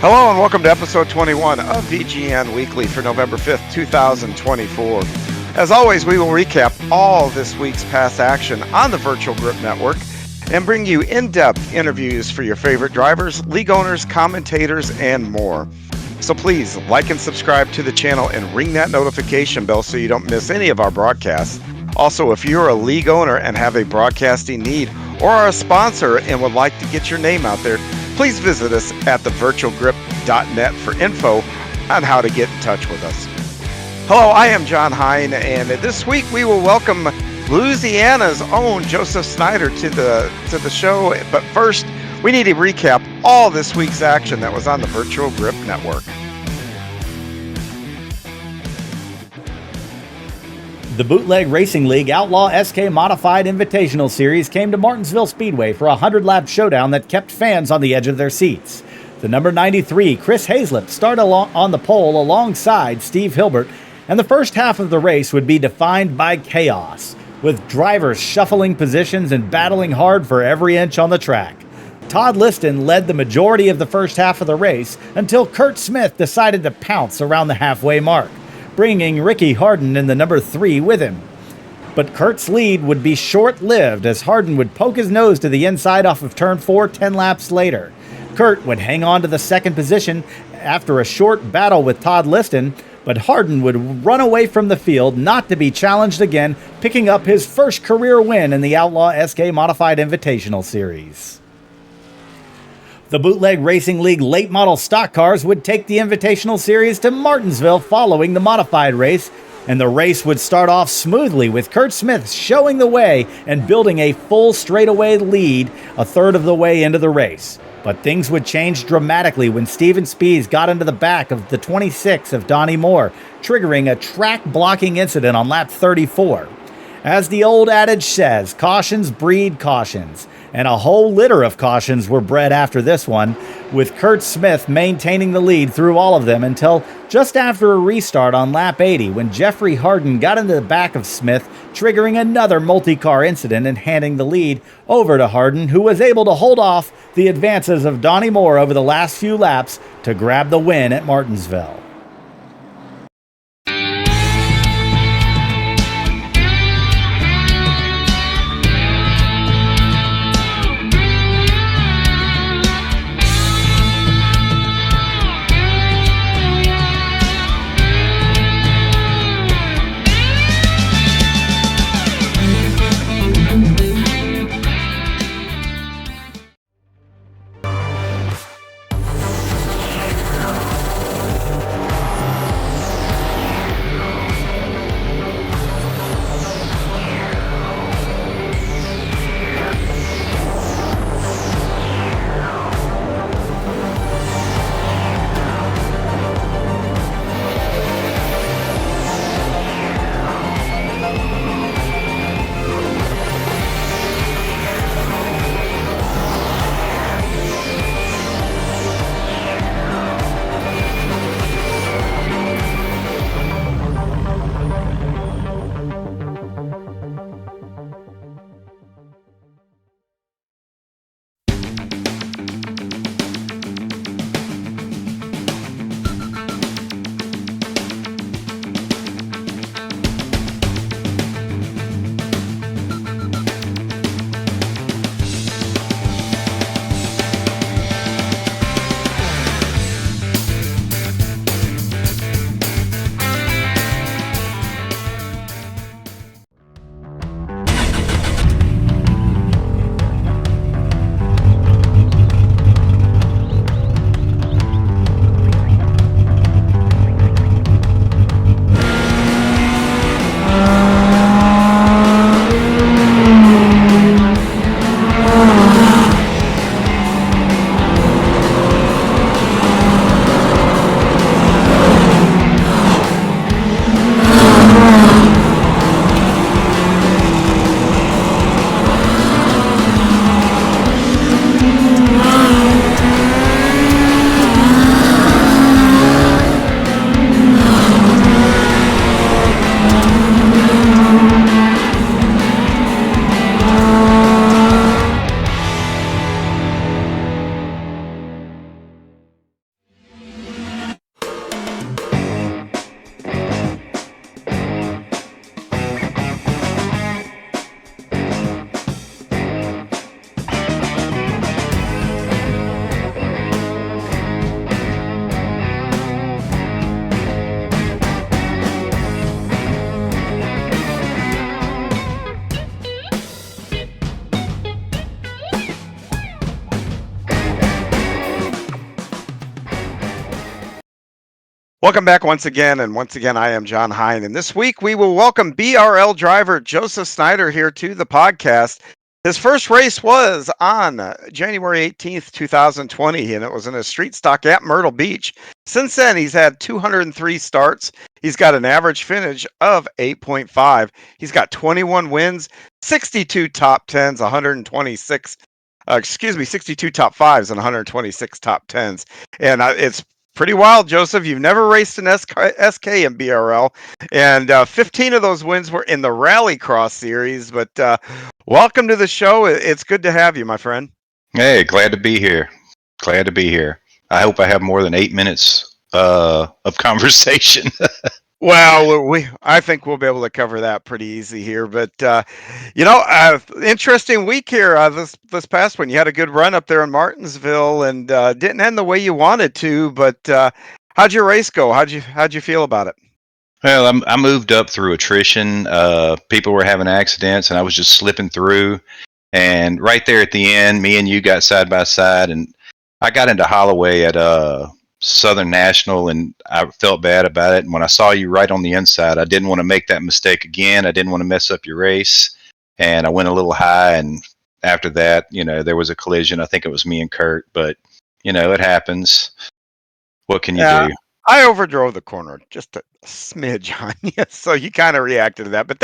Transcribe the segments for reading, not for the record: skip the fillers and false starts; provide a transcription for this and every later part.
Hello and welcome to episode 21 of VGN Weekly for November 5th, 2024. As always, we will recap all this week's past action on the Virtual Grip Network and bring you in-depth interviews for your favorite drivers, league owners, commentators, and more. So please like and subscribe to the channel and ring that notification bell so you don't miss any of our broadcasts. Also, if you're a league owner and have a broadcasting need or are a sponsor and would like to get your name out there, please visit us at thevirtualgrip.net for info on how to get in touch with us. Hello, I am John Hine, and this week we will welcome Louisiana's own Joseph Snyder to the show. But first, we need to recap all this week's action that was on the Virtual Grip Network. The Bootleg Racing League Outlaw SK Modified Invitational Series came to Martinsville Speedway for a 100-lap showdown that kept fans on the edge of their seats. The number 93, Chris Hazlett, started on the pole alongside Steve Hilbert, and the first half of the race would be defined by chaos, with drivers shuffling positions and battling hard for every inch on the track. Todd Liston led the majority of the first half of the race until Kurt Smith decided to pounce around the halfway mark, bringing Ricky Harden in the number 3 with him. But Kurt's lead would be short-lived as Harden would poke his nose to the inside off of turn 4 10 laps later. Kurt would hang on to the second position after a short battle with Todd Liston, but Harden would run away from the field not to be challenged again, picking up his first career win in the Outlaw SK Modified Invitational Series. The Bootleg Racing League late model stock cars would take the Invitational Series to Martinsville following the modified race, and the race would start off smoothly with Kurt Smith showing the way and building a full straightaway lead a third of the way into the race. But things would change dramatically when Steven Spies got into the back of the 26 of Donnie Moore, triggering a track blocking incident on lap 34. As the old adage says, cautions breed cautions, and a whole litter of cautions were bred after this one, with Kurt Smith maintaining the lead through all of them until just after a restart on lap 80 when Jeffrey Harden got into the back of Smith, triggering another multi-car incident and handing the lead over to Harden, who was able to hold off the advances of Donnie Moore over the last few laps to grab the win at Martinsville. Welcome back once again. And once again, I am John Hine. And this week we will welcome BRL driver Joseph Snyder here to the podcast. His first race was on January 18th, 2020, and it was in a street stock at Myrtle Beach. Since then, he's had 203 starts. He's got an average finish of 8.5. He's got 21 wins, 62 top 10s, 62 top fives and 126 top 10s. And it's pretty wild, Joseph. You've never raced an SK in BRL, and 15 of those wins were in the Rallycross series. But welcome to the show. It's good to have you, my friend. Hey, glad to be here. Glad to be here. I hope I have more than 8 minutes of conversation. Well, I think we'll be able to cover that pretty easy here. But interesting week here. This past one, you had a good run up there in Martinsville, and didn't end the way you wanted to. But how'd your race go? How'd you feel about it? Well, I moved up through attrition. People were having accidents, and I was just slipping through. And right there at the end, me and you got side by side, and I got into Holloway at Southern National, and I felt bad about it. And when I saw you right on the inside, I didn't want to make that mistake again. I didn't want to mess up your race, and I went a little high. And after that, there was a collision. I think it was me and Kurt, but it happens. What can you do? I overdrove the corner just a smidge on you, so you kind of reacted to that. But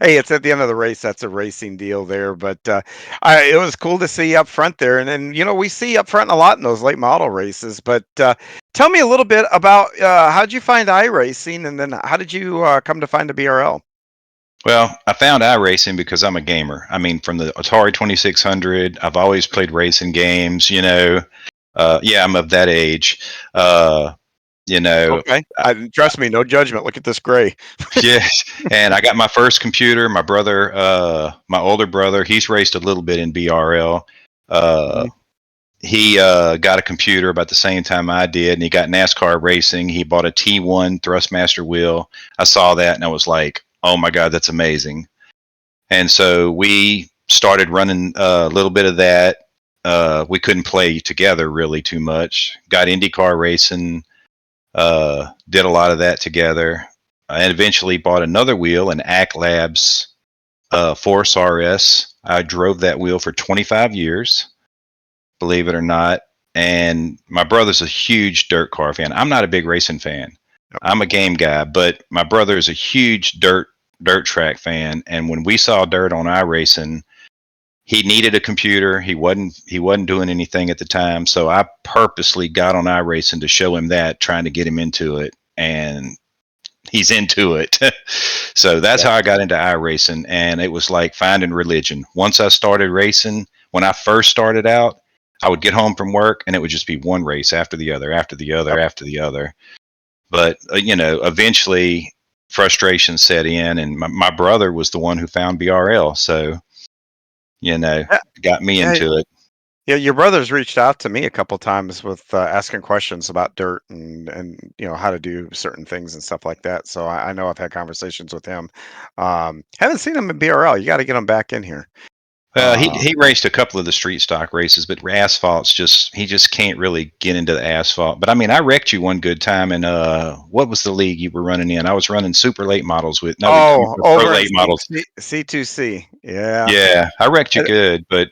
hey, it's at the end of the race. That's a racing deal there. But it was cool to see you up front there, and we see you up front a lot in those late model races. But tell me a little bit about how'd you find iRacing, and then how did you come to find the BRL? Well, I found iRacing because I'm a gamer. I mean, from the Atari 2600, I've always played racing games. Yeah, I'm of that age. Okay, trust me, no judgment. Look at this gray. Yes, and I got my first computer. My brother, my older brother, he's raced a little bit in BRL. He got a computer about the same time I did, and he got NASCAR racing. He bought a T1 Thrustmaster wheel. I saw that, and I was like, "Oh my God, that's amazing!" And so we started running a little bit of that. We couldn't play together really too much. Got IndyCar racing. Did a lot of that together, and eventually bought another wheel, an ACK Labs Force RS. I drove that wheel for 25 years, believe it or not. And my brother's a huge dirt car fan. I'm not a big racing fan. I'm a game guy, but my brother is a huge dirt track fan. And when we saw dirt on iRacing, he needed a computer. He wasn't doing anything at the time, so I purposely got on iRacing to show him that, trying to get him into it, and he's into it. So that's how I got into iRacing, and it was like finding religion. Once I started racing, when I first started out, I would get home from work, and it would just be one race after the other, after the other, after the other. But eventually frustration set in, and my brother was the one who found BRL, so got me into it. Yeah, your brother's reached out to me a couple times with asking questions about dirt and how to do certain things and stuff like that. So I know I've had conversations with him. Haven't seen him in BRL. You got to get him back in here. He raced a couple of the street stock races, but asphalt's he just can't really get into the asphalt. But I mean, I wrecked you one good time, and what was the league you were running in? I was running super late models with over late models. C2C. Yeah. Yeah, I wrecked you good, but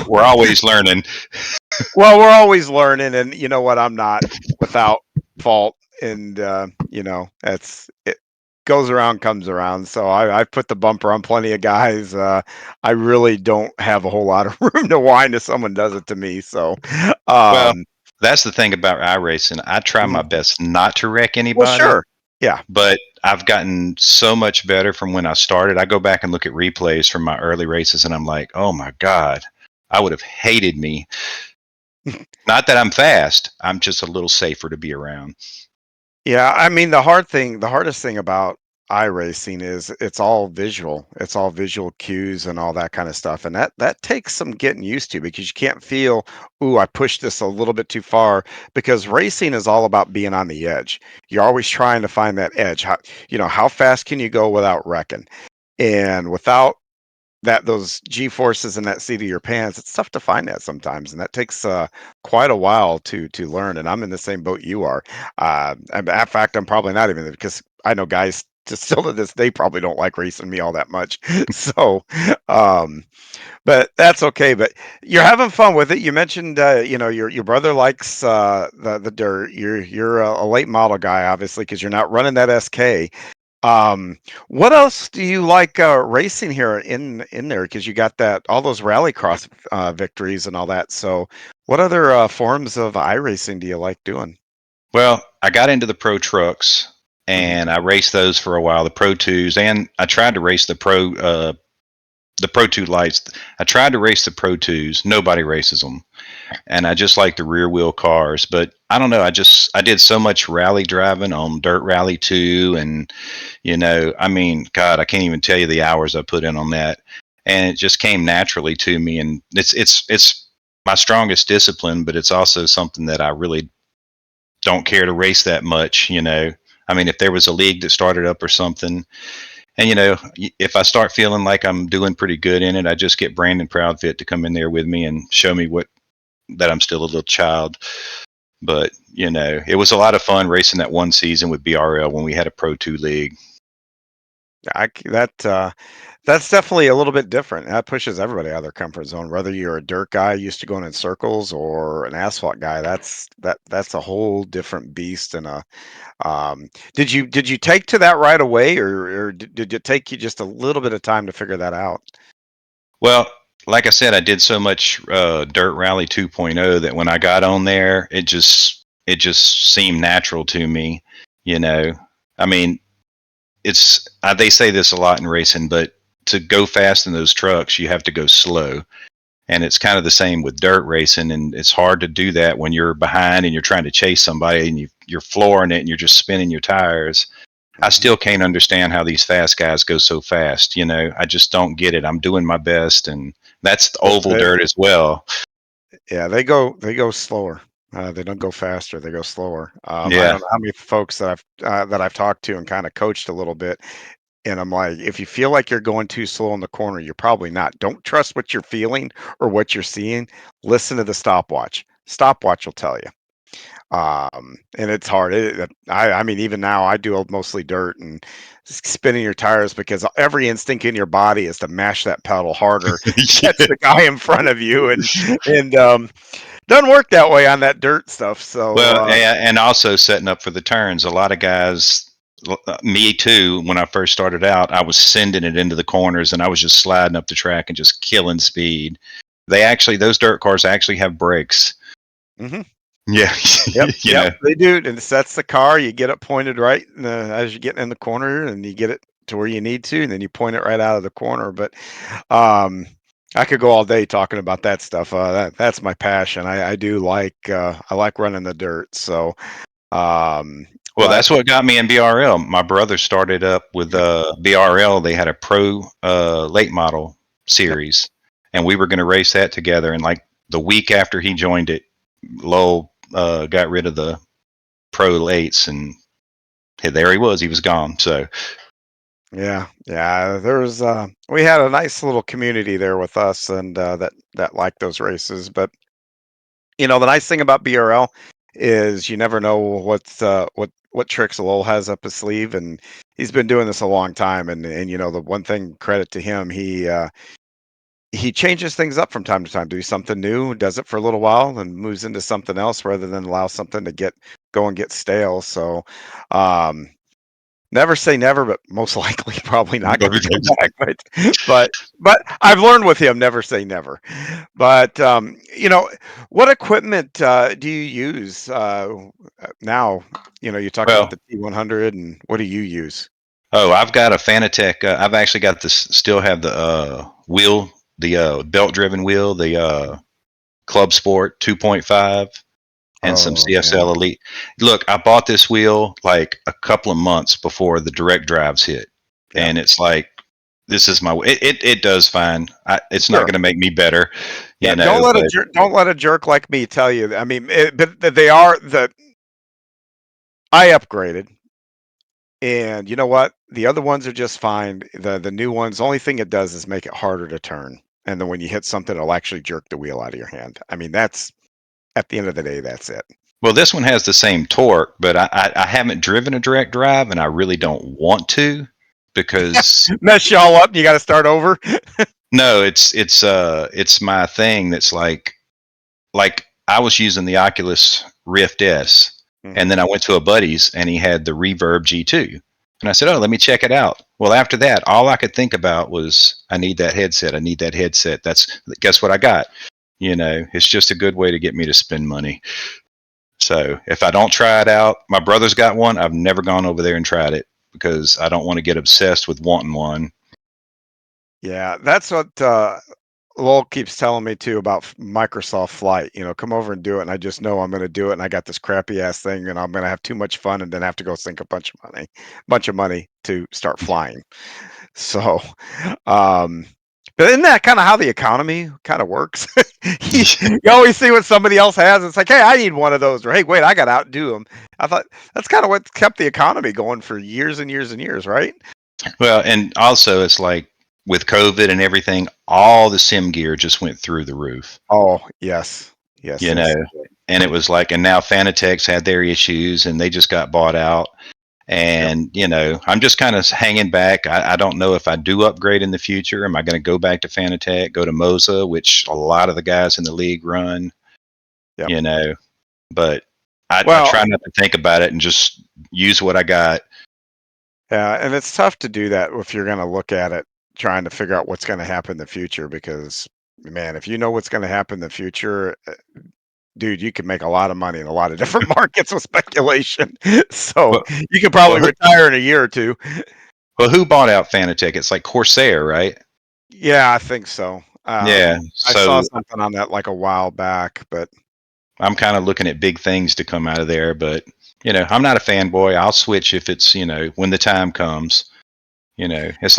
we're always learning. Well, we're always learning, and you know what? I'm not without fault, and it goes around, comes around. So I've put the bumper on plenty of guys. I really don't have a whole lot of room to whine if someone does it to me. So, well, that's the thing about iRacing. I try my best not to wreck anybody. Well, sure. Yeah. But I've gotten so much better from when I started. I go back and look at replays from my early races, and I'm like, oh my God, I would have hated me. Not that I'm fast. I'm just a little safer to be around. Yeah, I mean the hardest thing about iRacing is it's all visual. It's all visual cues and all that kind of stuff. And that takes some getting used to, because you can't feel, ooh, I pushed this a little bit too far, because racing is all about being on the edge. You're always trying to find that edge. How fast can you go without wrecking? And without those G forces in that seat of your pants, it's tough to find that sometimes, and that takes quite a while to learn. And I'm in the same boat you are. In fact, I'm probably not even because I know guys just still to this day probably don't like racing me all that much. So, um, but that's okay. But you're having fun with it. You mentioned, your brother likes the dirt. You're a late model guy, obviously, because you're not running that SK. Um, what else do you like racing here in there? Because you got that all those rallycross victories and all that. So, what other forms of iRacing do you like doing? Well, I got into the pro trucks Hmm. and I raced those for a while, the Pro Twos, and I tried to race the Pro Two lights. I tried to race the Pro Twos. Nobody races them, and I just like the rear wheel cars. But I don't know. I did so much rally driving on Dirt Rally 2, and I mean, God, I can't even tell you the hours I put in on that, and it just came naturally to me. And it's my strongest discipline, but it's also something that I really don't care to race that much. I mean, if there was a league that started up or something, and if I start feeling like I'm doing pretty good in it, I just get Brandon Proudfit to come in there with me and show me that I'm still a little child. But it was a lot of fun racing that one season with BRL when we had a Pro 2 league. That's definitely a little bit different. That pushes everybody out of their comfort zone. Whether you're a dirt guy used to going in circles or an asphalt guy, that's a whole different beast. And did you take to that right away, or did it take you just a little bit of time to figure that out? Well, like I said, I did so much Dirt Rally 2.0 that when I got on there, it just seemed natural to me. You know, I mean, they say this a lot in racing, but to go fast in those trucks, you have to go slow. And it's kind of the same with dirt racing, and it's hard to do that when you're behind and you're trying to chase somebody and you're flooring it and you're just spinning your tires. I Mhm. still can't understand how these fast guys go so fast. I just don't get it. I'm doing my best, and that's the oval They, dirt as well. yeah, they go slower. They don't go faster. They go slower. I Yeah. don't know how many folks that I've talked to and kind of coached a little bit. And I'm like, if you feel like you're going too slow in the corner, you're probably not. Don't trust what you're feeling or what you're seeing. Listen to the stopwatch. Stopwatch will tell you. And it's hard. I mean, even now I do mostly dirt and spinning your tires because every instinct in your body is to mash that pedal harder to catch Yeah. the guy in front of you. And doesn't work that way on that dirt stuff. So Well, and also setting up for the turns. A lot of guys, me too, when I first started out, I was sending it into the corners and I was just sliding up the track and just killing speed. Those dirt cars actually have brakes. mhm. Yeah. Yep, you yep, know. they do, and it sets the car, you get it pointed right as you get in the corner, and you get it to where you need to, and then you point it right out of the corner, but, um, I could go all day talking about that stuff, that's my passion, I like running the dirt, so, um, Well, but that's what got me in BRL. My brother started up with BRL. They had a pro late model yep, series, and we were going to race that together. And like the week after he joined it, Lowell got rid of the pro lates, and there he was. He was gone. So yeah, we had a nice little community there with us and, that liked those races, but the nice thing about BRL is you never know what tricks Lowell has up his sleeve, and he's been doing this a long time. And the one thing credit to him, he changes things up from time to time. Do something new, does it for a little while, and moves into something else rather than allow something to get stale. So, um, never say never, but most likely probably not going to come back. But I've learned with him never say never. But what equipment do you use now? You talked about well, the T100, and what do you use? oh, I've got a Fanatec. I've actually got this. Still have the wheel, the belt driven wheel, the Club Sport 2.5. And some Oh man, CSL Elite. Look, I bought this wheel like a couple of months before the direct drives hit, yeah, and it's like this is my. It does fine. It's not sure, going to make me better, yeah. Don't let a but jerk, don't let a jerk like me tell you. I mean, but they are the I upgraded And you know what? The other ones are just fine. The new ones, the only thing it does is make it harder to turn. And then when you hit something, it'll actually jerk the wheel out of your hand. I mean, that's at the end of the day, that's it. Well, this one has the same torque, but I haven't driven a direct drive, and I really don't want to because Mess y'all up and you got to start over. no, it's my thing. That's like I was using the Oculus Rift S, and Mhm. then I went to a buddy's, and he had the Reverb G2, and I said, "Oh, let me check it out." Well, after that, all I could think about was, "I need that headset. I need that headset." That's guess what I got. It's just a good way to get me to spend money. So if I don't try it out, my brother's got one. I've never gone over there and tried it because I don't want to get obsessed with wanting one. Yeah, that's what Lowell keeps telling me too about Microsoft Flight. Come over and do it. And I just know I'm going to do it. And I got this crappy ass thing, and I'm going to have too much fun, and then have to go sink a bunch of money to start flying. So, um, but isn't that kind of how the economy kind of works? You always see what somebody else has. It's like, hey, I need one of those, or hey, wait, I got to outdo them. I thought that's kind of what kept the economy going for years and years and years, right? Well, and also it's like with COVID and everything, all the sim gear just went through the roof. Oh, yes, yes, You yes. know, and it was like, and now Fanatec's had their issues, and they just got bought out. Yep. And I'm just kind of hanging back. I don't know if I do upgrade in the future. Am I going to go back to Fanatec, go to Moza, which a lot of the guys in the league run? Yep. You know, but I Well, try not to think about it and just use what I got. yeah, and it's tough to do that if you're going to look at it, trying to figure out what's going to happen in the future. Because, man, if you know what's going to happen in the future, dude, you can make a lot of money in a lot of different markets with speculation. So Well, you could well, probably retire in a year or two. who bought out Fanatec? It's like Corsair, right? Yeah, I think so. Yeah. I saw So something on that like a while back, but I'm kind of looking at big things to come out of there, but I'm not a fanboy. I'll switch if it's when the time comes. It's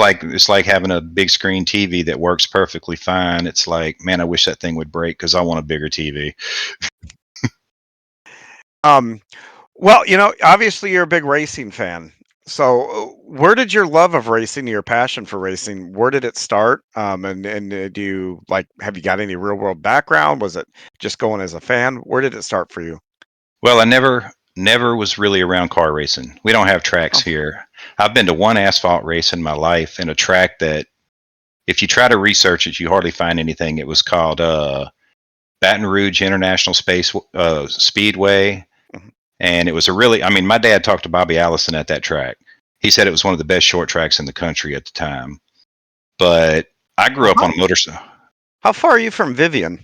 like having a big screen TV that works perfectly fine. It's like, man, I wish that thing would break because I want a bigger TV. um, well, obviously you're a big racing fan. So, where did your love of racing, your passion for racing, where did it start? And do you have you got any real world background? Was it just going as a fan? Where did it start for you? Well, I never was really around car racing. We don't have tracks Oh, here. I've been to one asphalt race in my life, and a track that if you try to research it, you hardly find anything. It was called Baton Rouge International Space Speedway, mhm. and it was a really. I mean, my dad talked to Bobby Allison at that track. He said it was one of the best short tracks in the country at the time. But I grew Well, up on a motorcycle. how far are you from Vivian?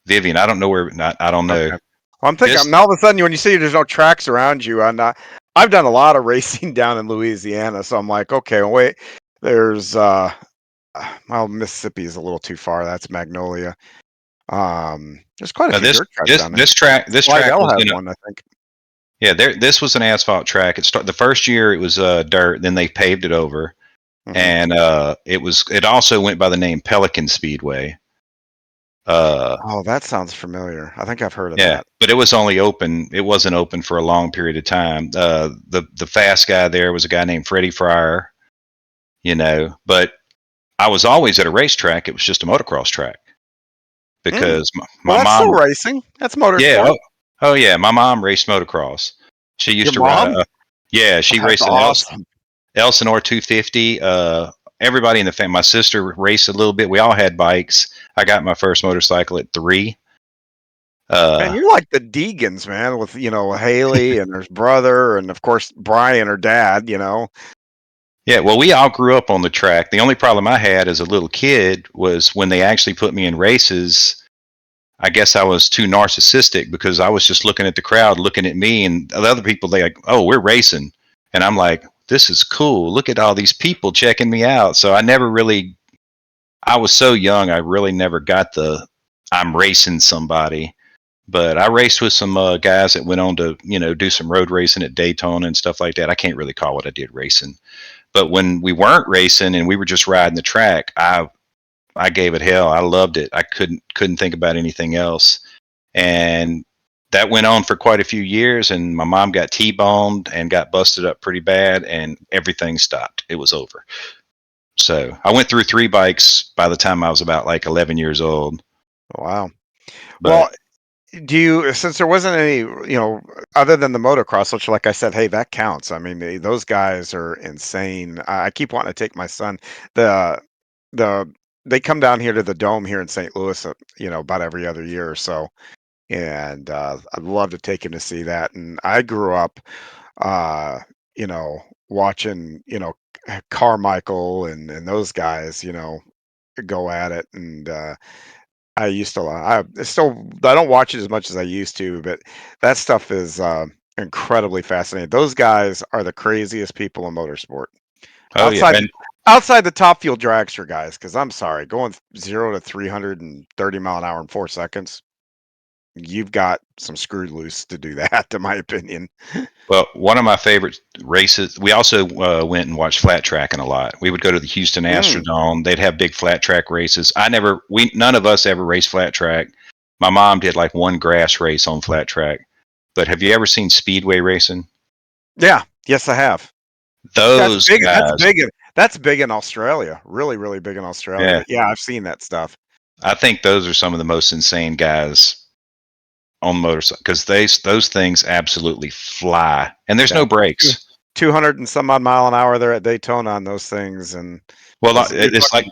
Vivian, I don't know where. Not, I don't know Okay. Well, I'm thinking this. now all of a sudden when you see there's no tracks around you, and I've done a lot of racing down in Louisiana, so I'm like, okay, well, wait, there's well, Mississippi is a little too far. That's Magnolia. There's quite a Now few this dirt tracks this down there. this track this track Slidell was has one, I think. yeah, this was an asphalt track. The first year it was dirt, then they paved it over, Hmm. and it also went by the name Pelican Speedway. Uh, Oh, that sounds familiar. I think I've heard of yeah, that. but it was only open. It wasn't open for a long period of time. The fast guy there was a guy named Freddie Fryer. But I was always at a racetrack. It was just a motocross track Mm. because Well, my that's still mom. racing. That's Yeah. motorsport. Oh yeah. My mom raced motocross. She Your used to ride mom? yeah, Oh, she that's raced an awesome. Elsinore 250. Everybody in the family, my sister raced a little bit. We all had bikes. I got my first motorcycle at 3. Man, Uh, you're like the Deegans, man, with Haley and her brother, and of course Brian, her dad. yeah, well, we all grew up on the track. The only problem I had as a little kid was when they actually put me in races. I guess I was too narcissistic because I was just looking at the crowd, looking at me, and the other people. They like, oh, we're racing, and I'm like, this is cool. Look at all these people checking me out. So I never really. I was so young. I really never got the I'm racing somebody. But I raced with some guys that went on to do some road racing at Daytona and stuff like that. I can't really call what I did racing. But when we weren't racing and we were just riding the track, I gave it hell. I loved it. I couldn't think about anything else. And that went on for quite a few years, and my mom got T-boned and got busted up pretty bad, and everything stopped. It was over. So I went through 3 bikes by the time I was about like 11 years old. Wow. But Well, do you, since there wasn't any, other than the motocross, which, like I said, hey, that counts. I mean, those guys are insane. I keep wanting to take my son. The the they come down here to the Dome here in St. Louis, about every other year or so, and I'd love to take him to see that. And I grew up, uh, watching, Carmichael and those guys, go at it, and I used to I don't watch it as much as I used to, but that stuff is, incredibly fascinating. Those guys are the craziest people in motorsport. oh yeah, Outside and outside the top fuel dragster guys, because 'cause I'm sorry, going 0 to 330 mile an hour in 4 seconds, you've got some screwed loose to do that, in my opinion. well, one of my favorite races. We also went and watched flat tracking a lot. We would go to the Houston Mm, Astrodome. They'd have big flat track races. None of us ever raced flat track. My mom did like one grass race on flat track. But have you ever seen speedway racing? yeah, yes, I have. That's Those big guys, that's big in Australia, really, really big in Australia, yeah, but yeah, I've seen that stuff. I think those are some of the most insane guys on motorcycle because those things absolutely fly, and there's Yeah. no Two brakes. 200 and some odd mile an hour there at Daytona on those things, and Well, those you're it's like talking.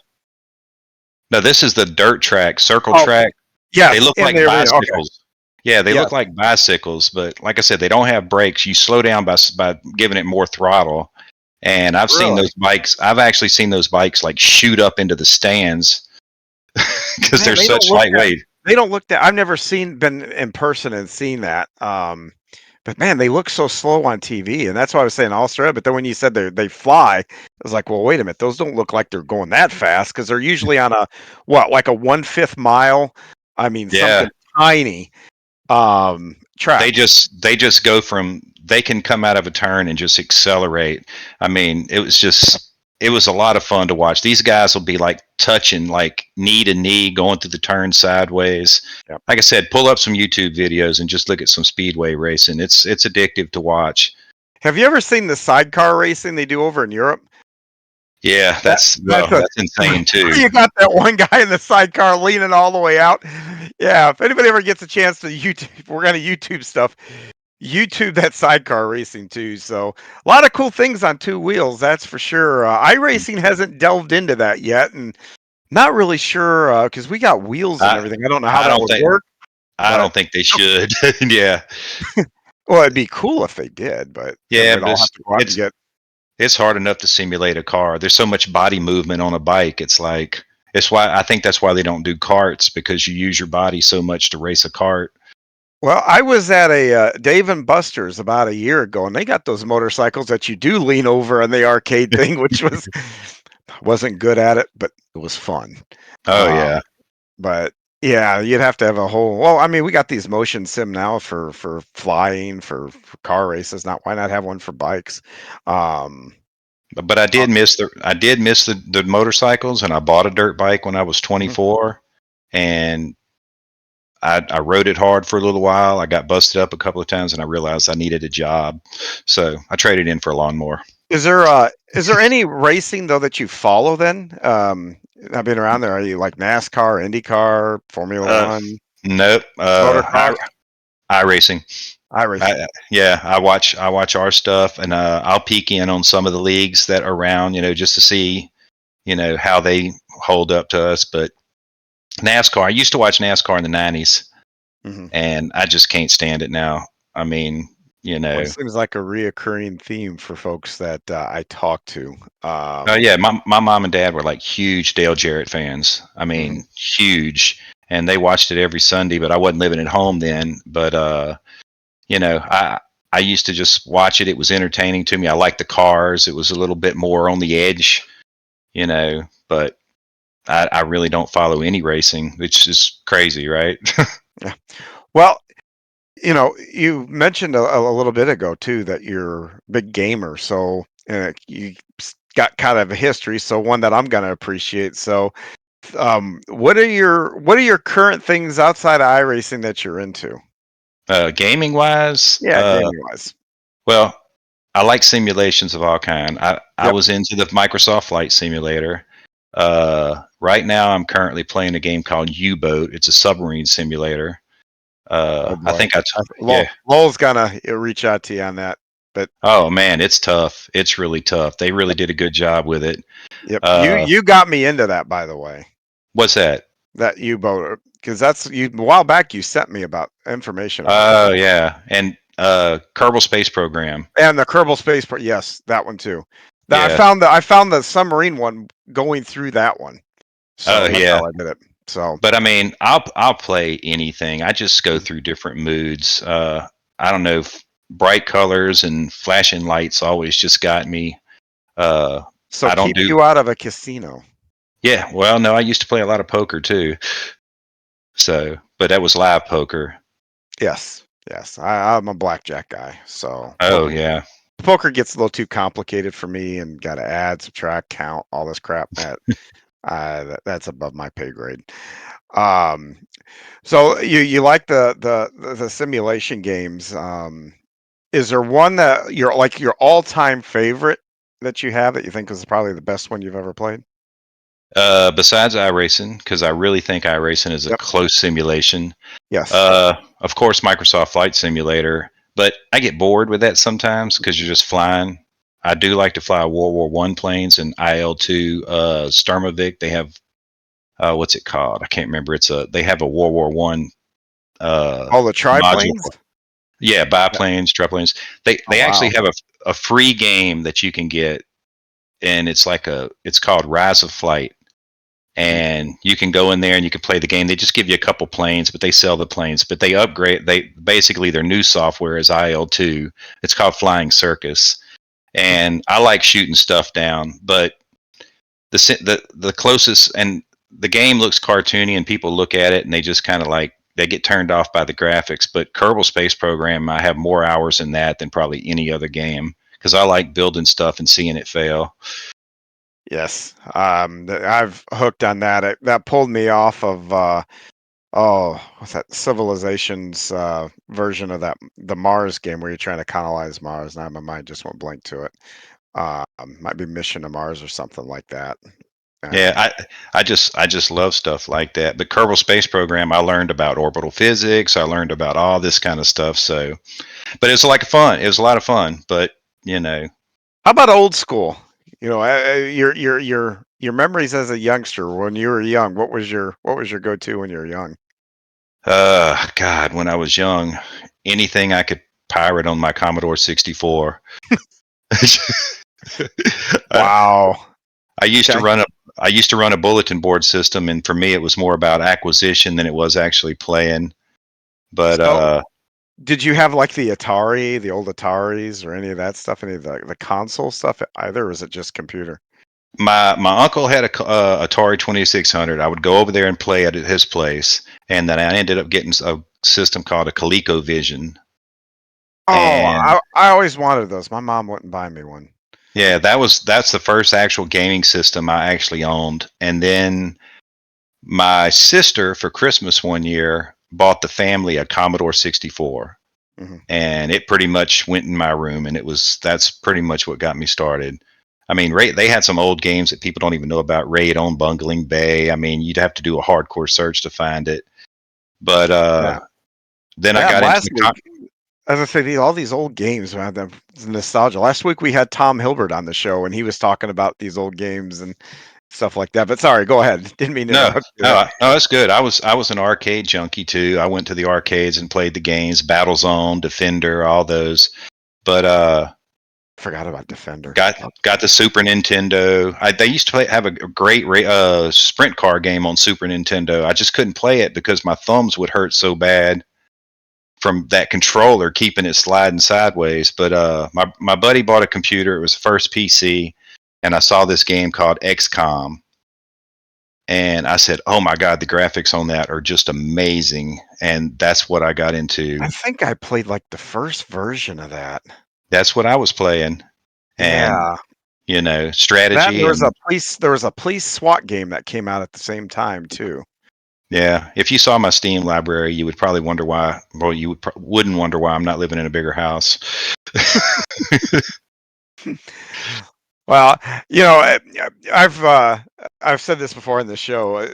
no, this is the dirt track, circle Oh, track. They yes, look in like the arena, okay, bicycles. Yeah, they look yes, like bicycles, but like I said, they don't have brakes. You slow down by giving it more throttle. And I've seen really? those bikes. I've actually seen those bikes like shoot up into the stands because Man, they're such lightweight. they don't look that I've never been in person and seen that, but man, they look so slow on TV, and that's why I was saying Australia, but then when you said they fly, I was like, "Well, wait a minute, those don't look like they're going that fast because 'cause they're usually on a like a 1/5 mile? I mean, Yeah, something tiny, track." they just go from they can come out of a turn and just accelerate. I mean, it was a lot of fun to watch. These guys will be like touching like knee to knee going through the turn sideways. Yep. Like I said, pull up some YouTube videos and just look at some speedway racing. It's addictive to watch. Have you ever seen the sidecar racing they do over in Europe? Yeah, That that's a that's insane too. you got that one guy in the sidecar leaning all the way out. Yeah, if anybody ever gets a chance to YouTube, we're gonna YouTube stuff. YouTube that sidecar racing too. So a lot of cool things on two wheels, that's for sure. iRacing hasn't delved into that yet, and not really sure because we got wheels and I everything. I don't know how I that don't would think work, I but don't think they should. Yeah. well, it'd be cool if they did, but then Yeah, we'd but all have to go out and it's get. it's hard enough to simulate a car. There's so much body movement on a bike. It's like it's why I think that's why they don't do karts because you use your body so much to race a cart. Well, I was at a Dave and Buster's about a year ago, and they got those motorcycles that you do lean over on the arcade thing, which wasn't good at it, but it was fun. Oh Um, yeah. but yeah, you'd have to have a whole. Well, I mean, we got these motion sim now for flying, for car races. Not why not have one for bikes? Um, But I did miss the motorcycles and I bought a dirt bike when I was mhm. 24 and I rode it hard for a little while. I got busted up a couple of times and I realized I needed a job. So I traded in for a lawnmower. Is there any racing though that you follow then? I've been around there. Are you like NASCAR, IndyCar, Formula Uh, One, nope. motocross? iRacing. iRacing. Yeah, I watch our stuff, and I'll peek in on some of the leagues that are around, just to see, how they hold up to us. But NASCAR, I used to watch NASCAR in the '90s, Mhm. and I just can't stand it now. I mean, you Well, it know, seems like a reoccurring theme for folks that, I talk to. oh yeah, my mom and dad were like huge Dale Jarrett fans. I Mhm. mean, huge, and they watched it every Sunday. But I wasn't living at home then. But you know, I used to just watch it. It was entertaining to me. I liked the cars. It was a little bit more on the edge, but I really don't follow any racing, which is crazy, right? Yeah. Well, you mentioned a little bit ago too that you're a big gamer, so, you got kind of a history, so one that I'm gonna appreciate. So, what are your current things outside of iRacing that you're into? Gaming wise, Yeah, gaming wise. well, I like simulations of all kind. I Yep. was into the Microsoft Flight Simulator. Right now, I'm currently playing a game called U-Boat. It's a submarine simulator. Oh I boy. think yeah. Lowell's gonna reach out to you on that. But Oh man, it's tough. It's really tough. They really did a good job with it. yep, Uh, you got me into that, by the way. what's that? That U-boat, because that's you a while back. You sent me about information about that. Oh yeah, and Kerbal Space Program. And the Kerbal Space, yes, that one too. That Yeah. I found the submarine one going through that one. So Oh that's yeah. how I did it. So But I mean, I'll play anything. I just go through different moods. I don't know. Bright colors and flashing lights always just got me. Uh, so I don't keep do. you out of a casino. Yeah. Well, no, I used to play a lot of poker too. So, but that was live poker. Yes, yes. I'm a blackjack guy, so Oh yeah. poker gets a little too complicated for me, and got to add, subtract, count, all this crap. That's above my pay grade. Um, so you like the simulation games? Is there one that you're like your all time favorite that you have that you think is probably the best one you've ever played? Besides iRacing, because I really think iRacing is a Yep. close simulation. Yes. Of course, Microsoft Flight Simulator, but I get bored with that sometimes because you're just flying. I do like to fly World War One planes and IL-2 Sturmovik. They have what's it called? I can't remember. They have a World War One All the module. triplanes. Yeah, Yeah. biplanes, triplanes. Oh They actually wow. have a free game that you can get, and it's called Rise of Flight, Mhm. and you can go in there and you can play the game. They just give you a couple planes, but they sell the planes. But they upgrade. They basically their new software is IL-2. It's called Flying Circus, and I like shooting stuff down. But the closest and the game looks cartoony, and people look at it and they just kind of like they get turned off by the graphics. But Kerbal Space Program, I have more hours in that than probably any other game because I like building stuff and seeing it fail. Yes. I've hooked on that. That pulled me off of oh, what's that? Civilization's version of that the Mars game where you're trying to colonize Mars. Now my mind just went blank to it. Might be Mission to Mars or something like that. Yeah, And I just love stuff like that. But Kerbal Space Program, I learned about orbital physics. I learned about all this kind of stuff. So, but it was like fun. It was a lot of fun. But you know, how about old school? You know, your memories as a youngster when you were young. What was your go to when you were young? God, when I was young, anything I could pirate on my Commodore 64. I, Wow. I used to Okay. run a I used to run a bulletin board system, and for me, it was more about acquisition than it was actually playing. But So, did you have like the Atari, the old Ataris, or any of that stuff? Any of the console stuff either, or is it just computer? my uncle had a Atari 2600. I would go over there and play at his place, and then I ended up getting a system called a ColecoVision. Oh, And I always wanted those. My mom wouldn't buy me one. yeah, that's the first actual gaming system I actually owned. And then my sister for Christmas one year bought the family a Commodore 64, Mhm. and it pretty much went in my room, and that's pretty much what got me started. I mean, they had some old games that people don't even know about. Raid on Bungling Bay. I mean, you'd have to do a hardcore search to find it. But Yeah. then I Yeah, got into last the week, as I say, all these old games, man, the nostalgia. Last week we had Tom Hilbert on the show, and he was talking about these old games and stuff like that. But sorry, go ahead. Didn't mean to no, interrupt you no, there. no, that's good. I was an arcade junkie too. I went to the arcades and played the games, Battlezone, Defender, all those. But Forgot about Defender. got the Super Nintendo. They used to have a great sprint car game on Super Nintendo. I just couldn't play it because my thumbs would hurt so bad from that controller keeping it sliding sideways. But my buddy bought a computer. It was the first PC, and I saw this game called XCOM, and I said, "Oh my god, the graphics on that are just amazing!" And that's what I got into. I think I played like the first version of that. That's what I was playing, and Yeah. strategy and There was a police SWAT game that came out at the same time too. Yeah, if you saw my Steam library, you would probably wonder why. Well, you wouldn't wonder why I'm not living in a bigger house. Well, I've I've said this before in the show.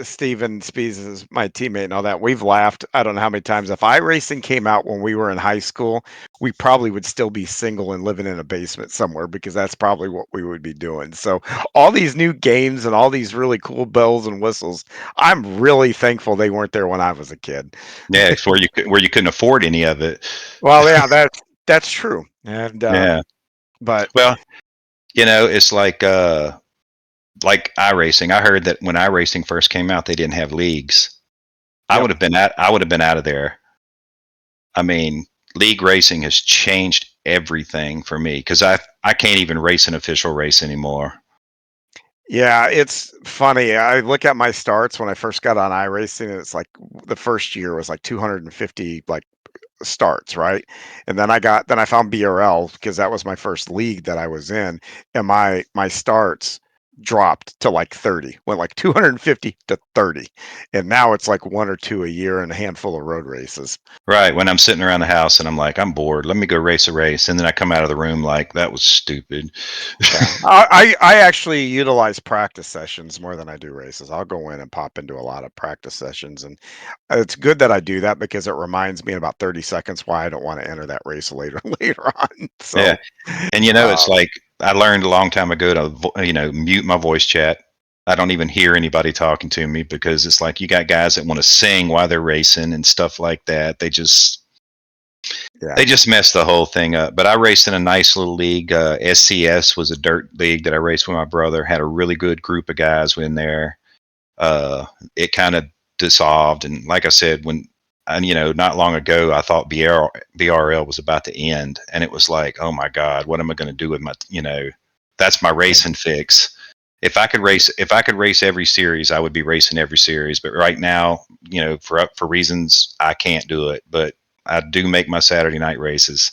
Steven Spees is my teammate and all that. We've laughed. I don't know how many times. If iRacing came out when we were in high school, we probably would still be single and living in a basement somewhere because that's probably what we would be doing. So all these new games and all these really cool bells and whistles, I'm really thankful they weren't there when I was a kid. Yeah, it's where you couldn't afford any of it. Well, yeah, that's true. And Yeah. but Well, it's like iRacing. I heard that when iRacing first came out, they didn't have leagues. yep. I would have been out of there. I mean, league racing has changed everything for me because I can't even race an official race anymore. Yeah, it's funny. I look at my starts when I first got on iRacing, and it's like the first year was like 250 like starts, right? And then I found BRL because that was my first league that I was in, and my starts dropped to like 30, went like 250 to 30. And now it's like one or two a year and a handful of road races. Right. When I'm sitting around the house and I'm like, I'm bored. Let me go race a race. And then I come out of the room like, that was stupid. Yeah. I actually utilize practice sessions more than I do races. I'll go in and pop into a lot of practice sessions, and it's good that I do that because it reminds me in about 30 seconds why I don't want to enter that race later later on. Yeah. So, And it's um, like I learned a long time ago to mute my voice chat. I don't even hear anybody talking to me because it's like you got guys that want to sing while they're racing and stuff like that. yeah. They just messed the whole thing up. But I raced in a nice little league. SCS was a dirt league that I raced with my brother. Had a really good group of guys in there. Uh, it kind of dissolved, and like I said, not long ago, I thought BRL was about to end, and it was like, oh my god, what am I going to do with that's my Right. racing fix. If I could race every series, I would be racing every series. But right now, for reasons I can't do it. But I do make my Saturday night races.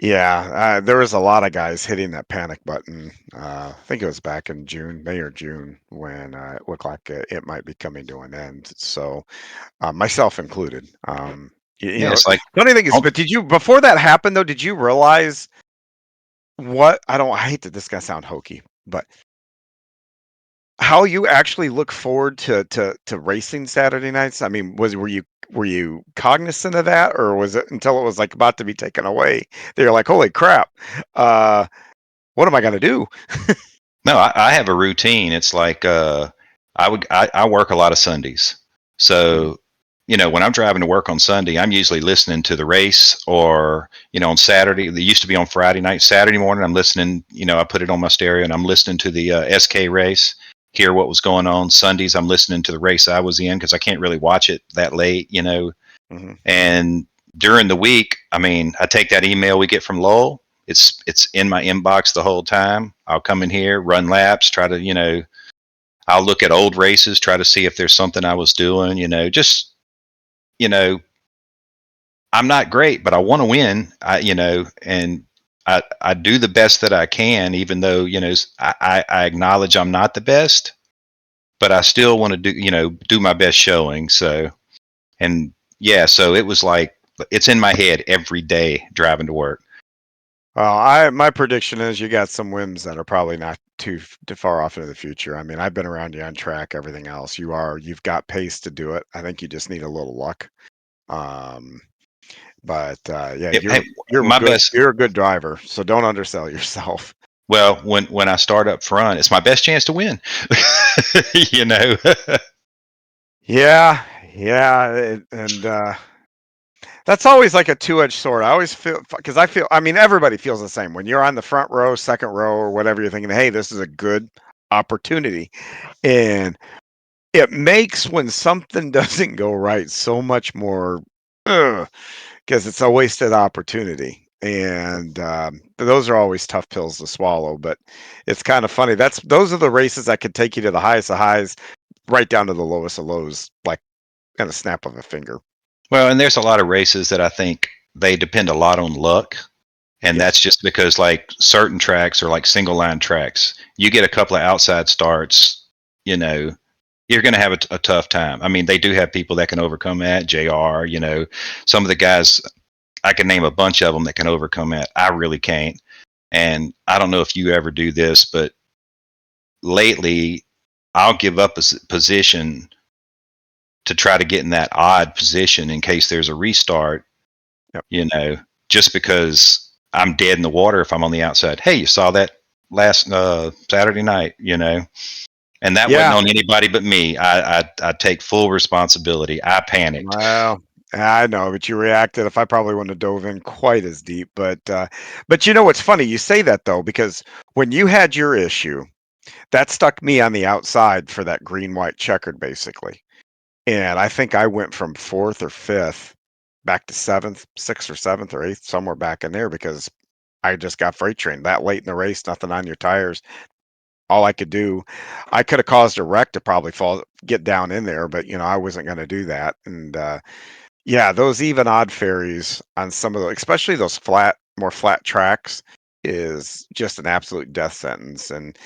Yeah, there was a lot of guys hitting that panic button. I think it was back in June, May or June, when it looked like it might be coming to an end. So, myself included. Yeah, it's like, funny thing is, oh, but did you before that happened though? Did you realize what I hate that this guy sound hokey, but how you actually look forward to racing Saturday nights? I mean, were you cognizant of that, or was it until it was like about to be taken away that you're like, holy crap, uh, what am I gonna do? no, I have a routine. It's like I work a lot of Sundays, Mhm, so when I'm driving to work on Sunday, I'm usually listening to the race, or on Saturday. They used to be on Friday night. Saturday morning, I'm listening. I put it on my stereo and I'm listening to the SK race, hear what was going on. Sundays, I'm listening to the race I was in because I can't really watch it that late. mhm. And during the week, I mean, I take that email we get from Lowell. It's in my inbox the whole time. I'll come in here, run laps, try to, I'll look at old races, try to see if there's something I was doing, just, you know, I'm not great, but I want to win. And I do the best that I can, even though, I acknowledge I'm not the best, but I still want to do my best showing. So, and yeah, so it was like, it's in my head every day driving to work. Well, I my prediction is you got some whims that are probably not too far off into the future. I mean, I've been around you on track, everything else. You've got pace to do it. I think you just need a little luck. Um, but yeah, Hey, my best. you're a good driver, so don't undersell yourself. Well, when I start up front, it's my best chance to win. you know. Yeah, yeah, and that's always like a two-edged sword. I always feel because I mean, everybody feels the same. When you're on the front row, second row, or whatever, you're thinking, "Hey, this is a good opportunity," and it makes when something doesn't go right so much more, because it's a wasted opportunity. And those are always tough pills to swallow. But it's kind of funny. Those are the races that could take you to the highest of highs, right down to the lowest of lows, like in a snap of a finger. Well, and there's a lot of races that I think they depend a lot on luck, and Yes. that's just because like certain tracks are like single line tracks. You get a couple of outside starts, you know, you're going to have a tough time. I mean, they do have people that can overcome that. JR, some of the guys, I can name a bunch of them that can overcome that. I really can't. And I don't know if you ever do this, but lately I'll give up a position to try to get in that odd position in case there's a restart, Yep. just because I'm dead in the water if I'm on the outside. Hey, you saw that last Saturday night, and that wasn't Yeah. on anybody but me. I take full responsibility. I panicked. Well, I know, but you reacted. If I probably wouldn't have dove in quite as deep, but you know what's funny? You say that though, because when you had your issue, that stuck me on the outside for that green white checkered basically. And I think I went from fourth or fifth back to seventh, sixth or seventh or eighth, somewhere back in there because I just got freight trained that late in the race, nothing on your tires. All I could do, I could have caused a wreck to probably get down in there, but I wasn't going to do that. And yeah, those even odd ferries on some of the, especially those more flat tracks, is just an absolute death sentence. And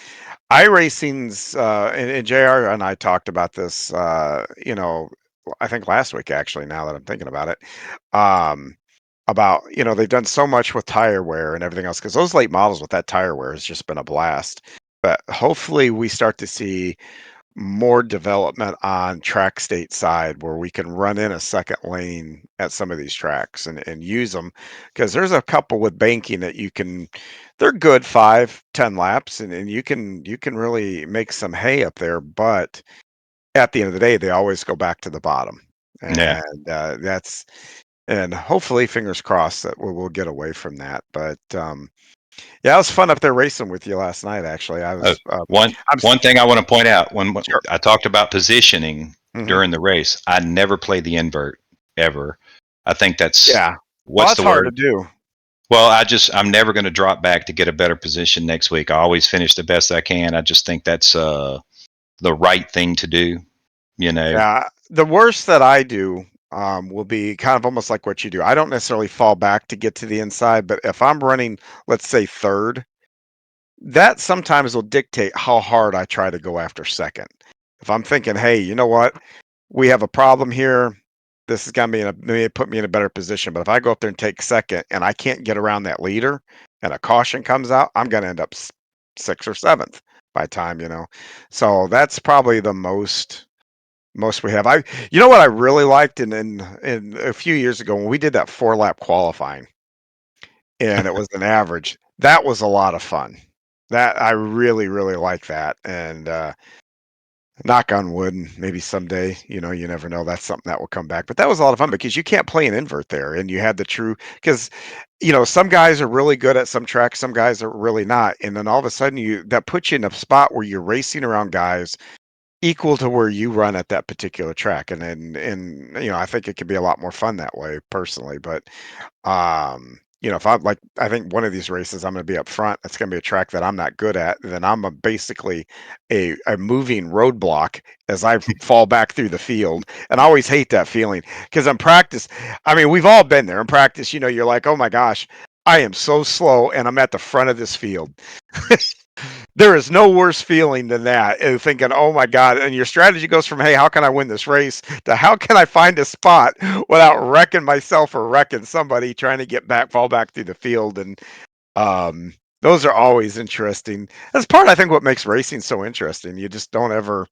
iRacing's and JR and I talked about this I think last week actually, now that I'm thinking about it. Um about, they've done so much with tire wear and everything else because those late models with that tire wear has just been a blast. But hopefully we start to see more development on track state side where we can run in a second lane at some of these tracks and use them because there's a couple with banking that they're good 5-10 laps and you can really make some hay up there, but at the end of the day they always go back to the bottom. Yeah. And and hopefully fingers crossed that we'll get away from that. But yeah, it was fun up there racing with you last night. Actually, I Oh, was one I'm one thing I want to point out when sure. I talked about positioning Hmm. during the race, I never play the invert ever. I think that's Yeah, well, what's that's the hard to word? do. Well, I'm never going to drop back to get a better position next week. I always finish the best I can. I just think that's the right thing to do. You know, Yeah, the worst that I do, will be kind of almost like what you do. I don't necessarily fall back to get to the inside, but if I'm running, let's say third, that sometimes will dictate how hard I try to go after second. If I'm thinking, hey, you know what? We have a problem here. This is gonna be maybe put me in a better position. But if I go up there and take second and I can't get around that leader and a caution comes out, I'm gonna end up sixth or seventh by time. So that's probably the most we have. What I really liked in a few years ago when we did that 4-lap qualifying and it was an average, that was a lot of fun. That I really, really like that. And knock on wood, and maybe someday, you never know. That's something that will come back. But that was a lot of fun because you can't play an invert there, and you had the true because some guys are really good at some tracks, some guys are really not, and then all of a sudden that puts you in a spot where you're racing around guys equal to where you run at that particular track, and I think it could be a lot more fun that way personally. But if I'm like, I think one of these races I'm going to be up front. It's going to be a track that I'm not good at. Then basically a moving roadblock as I fall back through the field. And I always hate that feeling because in practice, I mean, we've all been there in practice. You're like, oh my gosh, I am so slow, and I'm at the front of this field. There is no worse feeling than that. Thinking, oh my God. And your strategy goes from, hey, how can I win this race to how can I find a spot without wrecking myself or wrecking somebody trying to fall back through the field. And um, those are always interesting. That's part, I think, what makes racing so interesting. You just don't ever,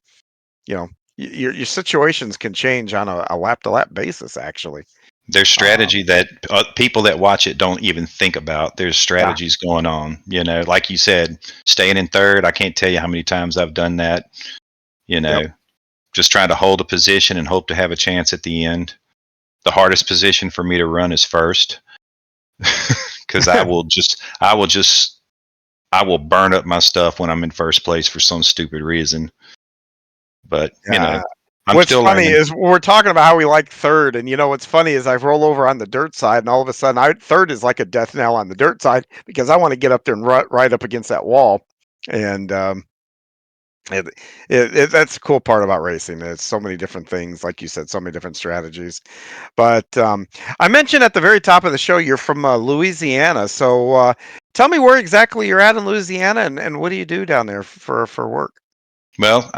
you know, your situations can change on a lap to lap basis, actually. there's strategy that people that watch it don't even think about. There's Yeah. strategies going on. Like you said, staying in third. I can't tell you how many times I've done that. You Yep. know, just trying to hold a position and hope to have a chance at the end. The hardest position for me to run is first because I will burn up my stuff when I'm in first place for some stupid reason. But Yeah. I'm What's still funny learning. is we're talking about how we like third, and what's funny is I roll over on the dirt side, and all of a sudden, third is like a death knell on the dirt side because I want to get up there and right up against that wall, and it, that's the cool part about racing. It's so many different things, like you said, so many different strategies. But I mentioned at the very top of the show you're from Louisiana, so tell me where exactly you're at in Louisiana, and what do you do down there for work? Well,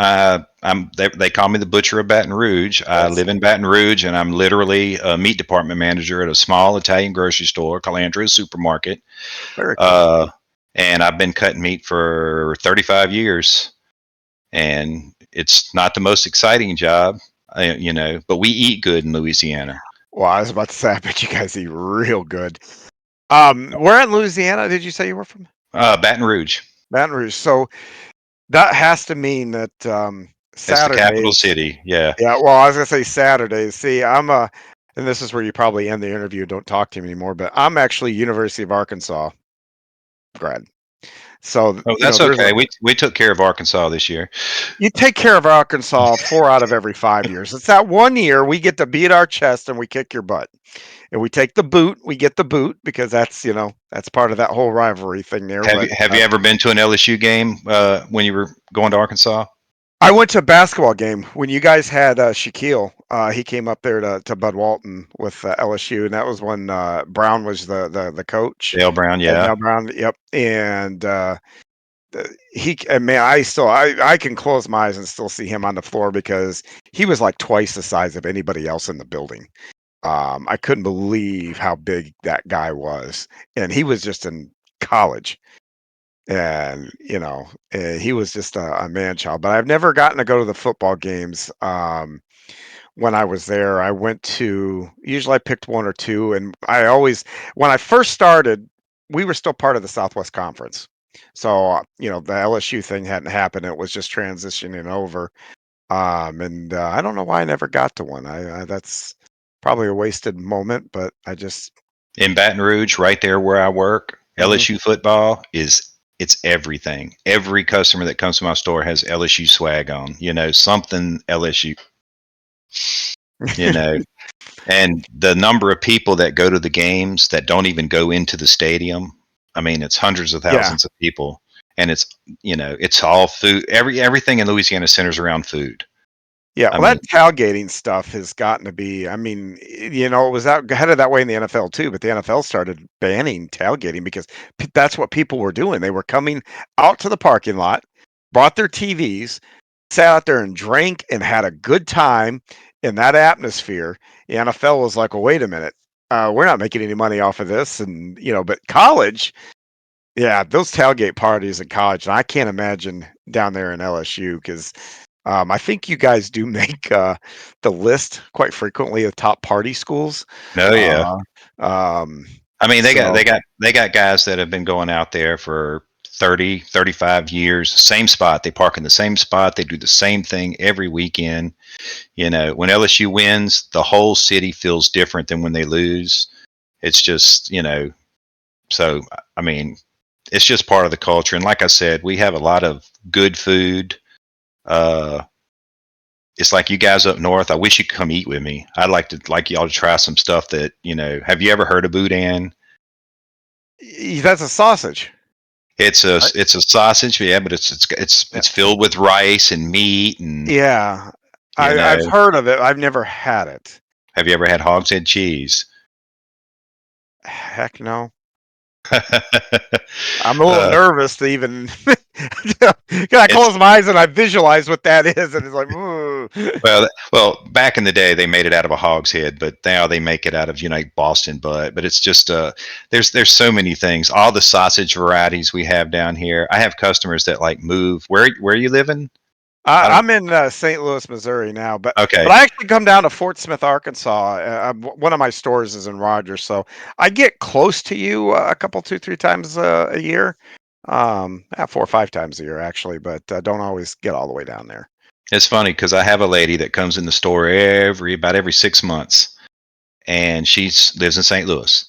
they call me the butcher of Baton Rouge. I Yes. live in Baton Rouge, and I'm literally a meat department manager at a small Italian grocery store called Andrea's Supermarket. Very cool. Uh, and I've been cutting meat for 35 years, and it's not the most exciting job, but we eat good in Louisiana. Well, I was about to say, I bet you guys eat real good. Where in Louisiana did you say you were from? Baton Rouge. Baton Rouge. So that has to mean that It's the capital Saturdays. city. Yeah. Yeah, well, I was gonna say Saturdays. See, and this is where you probably end the interview. Don't talk to me anymore. But I'm actually University of Arkansas grad. So Oh, that's okay. We took care of Arkansas this year. you take care of Arkansas 4 out of every 5 years. It's that one year we get to beat our chest and we kick your butt. And we take the boot. We get the boot because that's part of that whole rivalry thing there. Have you But have you ever been to an LSU game when you were going to Arkansas? I went to a basketball game when you guys had Shaquille. He came up there to Bud Walton with LSU, and that was when Brown was the coach. Dale Brown, yeah. Dale Brown, yep. And and man, I can close my eyes and still see him on the floor because he was like twice the size of anybody else in the building. I couldn't believe how big that guy was, and he was just in college. And he was just a man child. But I've never gotten to go to the football games. When I was there, I went to usually I picked one or two, and I always when I first started, we were still part of the Southwest Conference. So, the LSU thing hadn't happened. It was just transitioning over. And I don't know why I never got to one. That's probably a wasted moment, but I just In Baton Rouge, right there where I work, mhm. LSU football it's everything. Every customer that comes to my store has LSU swag on. Something LSU. You know, and the number of people that go to the games that don't even go into the stadium. I mean, it's hundreds of Yeah. thousands of people, and it's all food. Everything in Louisiana centers around food. Yeah, I well, mean, that tailgating stuff has gotten to be. I mean, it was out headed that way in the NFL too, but the NFL started banning tailgating because that's what people were doing. They were coming out to the parking lot, brought their TVs, sat out there and drank and had a good time in that atmosphere. The NFL was like, "Well, wait a minute, we're not making any money off of this," and but college. Yeah, those tailgate parties in college, and I can't imagine down there in LSU because I think you guys do make the list quite frequently of top party schools. oh yeah. Uh, um, I mean, they got so they got they got guys that have been going out there for 30, 35 years. Same spot. They park in the same spot. They do the same thing every weekend. When LSU wins, the whole city feels different than when they lose. It's just, so I mean, it's just part of the culture. And like I said, we have a lot of good food. Uh, it's like you guys up north. I wish you could come eat with me. I'd like y'all to try some stuff that. Have you ever heard of boudin? that's a sausage, right? It's a sausage, yeah, but Yeah, it's filled with rice and meat and yeah. you know. I've heard of it. I've never had it. Have you ever had hog's head cheese? Heck no. I'm a little uh, nervous to even. I it's close my eyes and I visualize what that is, and it's like, ooh. well, back in the day they made it out of a hog's head, but now they make it out of Boston butt. But it's just there's so many things. All the sausage varieties we have down here. I have customers that like move. Where you living? I don't. I'm in St. Louis, Missouri now, but Okay, I actually come down to Fort Smith, Arkansas. One of my stores is in Rogers, so I get close to you a couple, 2, 3 times a year. 4 or 5 times a year actually, but don't always get all the way down there. it's funny because I have a lady that comes in the store about every 6 months, and lives in St. Louis.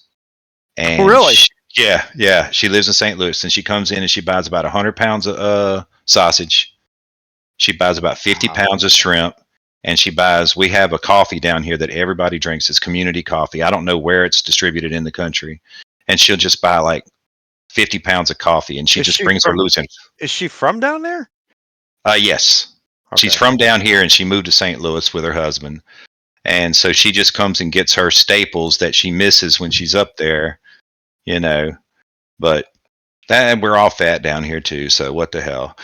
Oh, And really? yeah, she lives in St. Louis, and she comes in and she buys about 100 pounds of sausage. She buys about 50 Wow. pounds of shrimp, and we have a coffee down here that everybody drinks. It's community coffee. I don't know where it's distributed in the country, and she'll just buy like 50 pounds of coffee, and she Is just she brings her from? loose in. Is she from down there? Yes, she's Okay. from down here, and she moved to St. Louis with her husband, and so she just comes and gets her staples that she misses when she's up there, you know. But we're all fat down here too, so what the hell?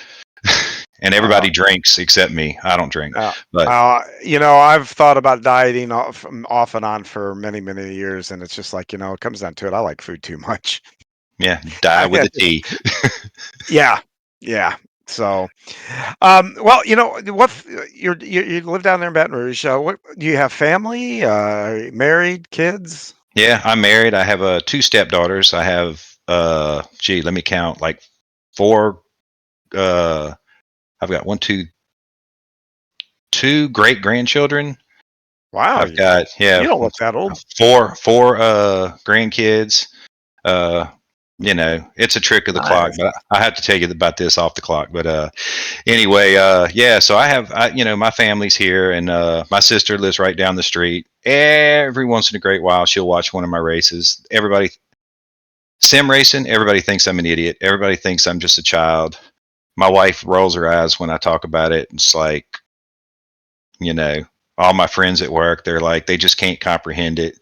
and everybody drinks except me. I don't drink, Uh, but I've thought about dieting off and on for many, many years, and it's just like, it comes down to it. I like food too much. yeah, die with a T. Yeah, yeah. So, well, you live down there in Baton Rouge. What do you have? Family? Married? Kids? Yeah, I'm married. I have two stepdaughters. I have let me count, like four. I've got two great grandchildren. Wow, I've got you don't look that old. four grandkids. Uh, it's a trick of the clock, Nice. but I have to tell you about this off the clock. But anyway, yeah. So my family's here, and my sister lives right down the street. Every once in a great while, she'll watch one of my races. Sim racing. Everybody thinks I'm an idiot. Everybody thinks I'm just a child. My wife rolls her eyes when I talk about it. It's like, you know, all my friends at work, they're like, they just can't comprehend it.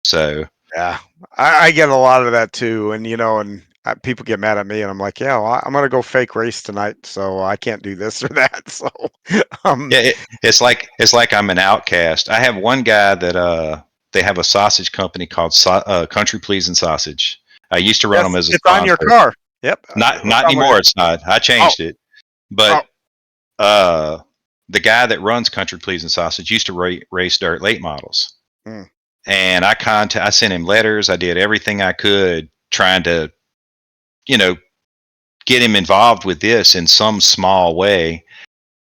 So Yeah, I get a lot of that too, and people get mad at me, and I'm like, yeah, well, I'm gonna go fake race tonight, so I can't do this or that. So, um, yeah, it's like I'm an outcast. I have one guy that they have a sausage company called Country Pleasing Sausage. I used to run yes, them as a it's on your sponsor. car. Yep, it's Not on my. anymore. It's not. I Oh, changed it. oh, But the guy that runs Country Pleasing Sausage used to race dirt late models, mm, and I sent him letters. I did everything I could trying to, you know, get him involved with this in some small way,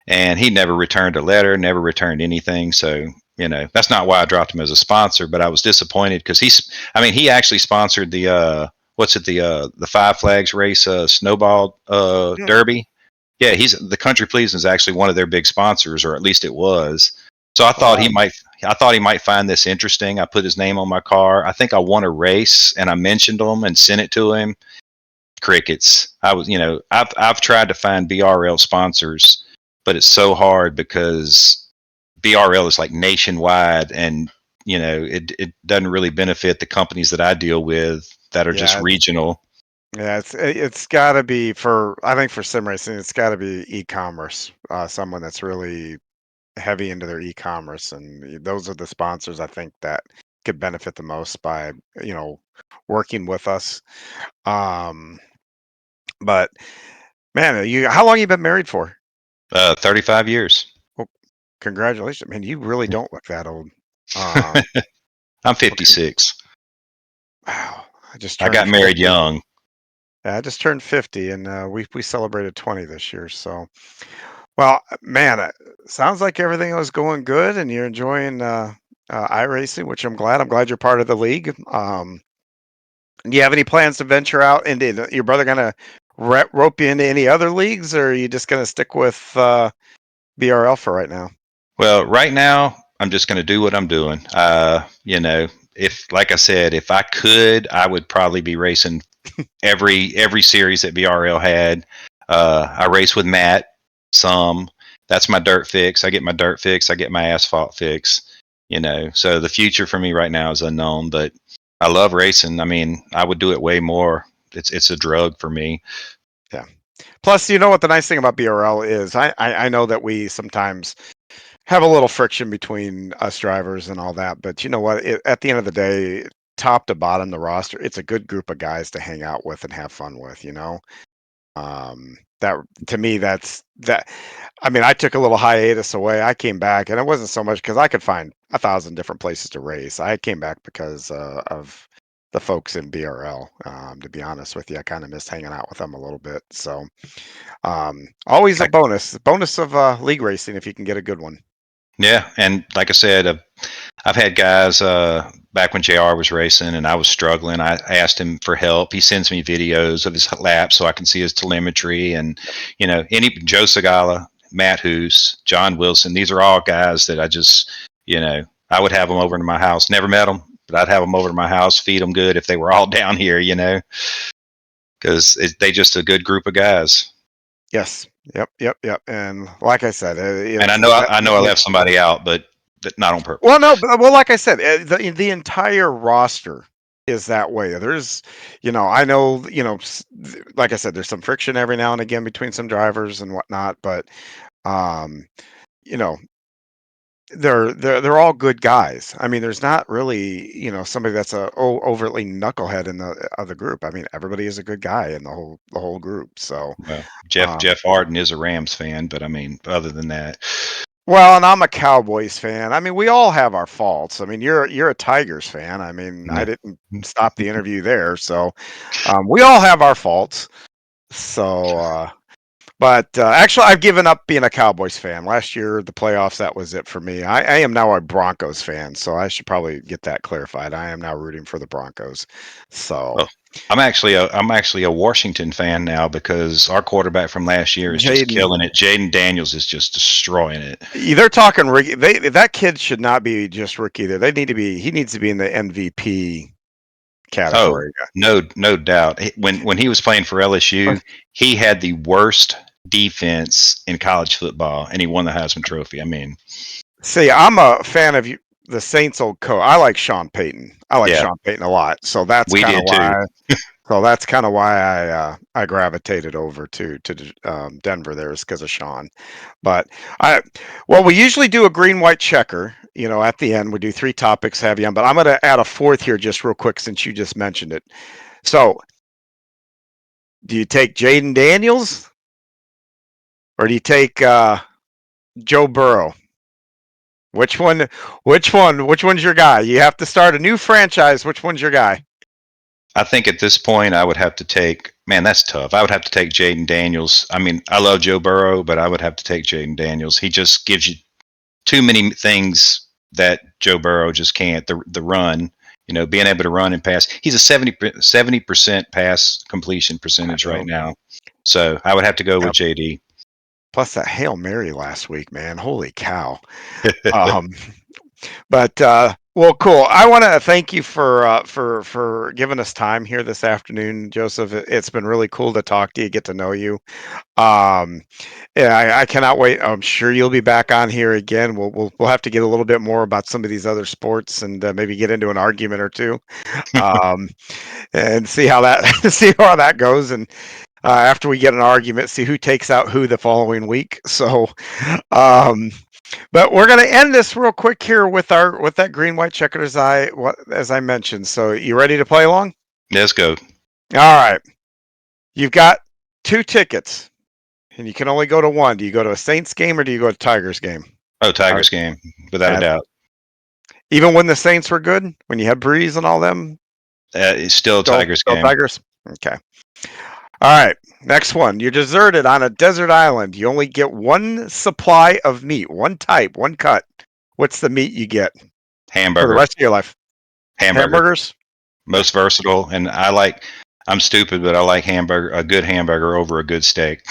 and he never returned a letter, never returned anything. So that's not why I dropped him as a sponsor, but I was disappointed because he actually sponsored the the Five Flags race, snowball mm, derby. Yeah, he's the Country Pleasing is actually one of their big sponsors, or at least it was. So oh wow, I thought he might find this interesting. I put his name on my car. I think I won a race, and I mentioned him and sent it to him. Crickets. I've tried to find BRL sponsors, but it's so hard because BRL is like nationwide, and it doesn't really benefit the companies that I deal with that are just yeah, regional. yeah, it's got to be I think for sim racing, it's got to be e-commerce, someone that's really heavy into their e-commerce, and those are the sponsors I think that could benefit the most by you know working with us. Um, but man, you how long you been married for? 35 years. Well, congratulations, man. You really don't look that old. Um, I'm well, 56. wow, I just I turned got married 50. young. Yeah, I just turned 50, and we celebrated 20 this year. So, well, man, sounds like everything was going good, and you're enjoying iRacing, which I'm glad. I'm glad you're part of the league. Do you have any plans to venture out into your brother gonna rope you into any other leagues, or are you just gonna stick with BRL for right now? Well, right now, I'm just going to do what I'm doing. If, like I said, if I could, I would probably be racing every series that BRL had. I race with Matt some. That's my dirt fix. I get my dirt fix. I get my asphalt fix. So the future for me right now is unknown, but I love racing. I mean, I would do it way more. It's a drug for me. Yeah. Plus, you know what the nice thing about BRL is? I know that we sometimes have a little friction between us drivers and all that, but you know what? At the end of the day, top to bottom, the roster, it's a good group of guys to hang out with and have fun with. That to me, that's that. I mean, I took a little hiatus away. I came back, and it wasn't so much because I could find 1,000 different places to race. I came back because of the folks in BRL. To be honest with you, I kind of missed hanging out with them a little bit. So, always a bonus of league racing if you can get a good one. Yeah, and like I said, I've had guys back when JR was racing and I was struggling. I asked him for help. He sends me videos of his laps so I can see his telemetry. And any Joe Sagala, Matt Hoos, John Wilson. These are all guys that I just I would have them over to my house. Never met them, but I'd have them over to my house, feed them good if they were all down here. Because they just a good group of guys. Yes. Yep. Yep. Yep. And like I said, And I know I left somebody out, but not on well, purpose. no, but, well, like I said, the entire roster. is that way. There's, I know, like I said, there's some friction every now and again between some drivers and whatnot, but um, you know, they're all good guys. I mean, there's not really, somebody that's overtly knucklehead in the other group. I mean, everybody is a good guy in the whole group. So, Well, Jeff um, Jeff Harden is a Rams fan, but I mean, other than that, well, and I'm a Cowboys fan. I mean, we all have our faults. I mean, you're a Tigers fan. I mean, I yeah. didn't stop the interview there, so we all have our faults. So, but actually, I've given up being a Cowboys fan. Last year, the playoffs, that was it for me. I am now a Broncos fan, so I should probably get that clarified. I am now rooting for the Broncos. So, Well, I'm actually a Washington fan now because our quarterback from last year is just Jaden, killing it. Jaden Daniels is just destroying it. they're talking rookie. That kid should not be just rookie there. They need to be. He needs to be in the MVP Oh, category. no doubt. When he was playing for LSU, he had the worst defense in college football, and he won the Heisman Trophy. I mean, See, I'm a fan of the Saints' old coach. I like Sean Payton. I like yeah, Sean Payton a lot. So that's we kind of did too. why. So that's kind of why I gravitated over to Denver there is because of Sean. But we usually do a green white checker. At the end we do three topics, have you on, but I'm going to add a fourth here just real quick since you just mentioned it. So, do you take Jaden Daniels or do you take Joe Burrow? Which one? Which one's your guy? You have to start a new franchise. Which one's your guy? I think at this point, I would have to take. Man, that's tough. I would have to take Jaden Daniels. I mean, I love Joe Burrow, but I would have to take Jaden Daniels. He just gives you too many things that Joe Burrow just can't. The run, being able to run and pass. He's a 70% pass completion I percentage right know. now. So I would have to go with Yep. JD. Plus that Hail Mary last week, man. Holy cow. Um, but well, cool. I want to thank you for giving us time here this afternoon, Joseph. It's been really cool to talk to you, get to know you. Um, yeah, I cannot wait. I'm sure you'll be back on here again. We'll have to get a little bit more about some of these other sports and maybe get into an argument or two, um, and see how that see how that goes. And after we get an argument, see who takes out who the following week. So, um, but we're going to end this real quick here with that green white checkered as I mentioned. So, you ready to play along? Let's go. All right. You've got two tickets, and you can only go to one. Do you go to a Saints game or do you go to Tigers game? Oh, All right. Tigers game, without a doubt. Even when the Saints were good, when you had Breeze and all them, It's still a Tigers still game. Tigers. Okay. All right. Next one. You're deserted on a desert island. You only get one supply of meat, one type, one cut. What's the meat you get for the Hamburger. rest of your life? Hamburger. Hamburgers? Most versatile, and I'm stupid, but I like a good hamburger over a good steak.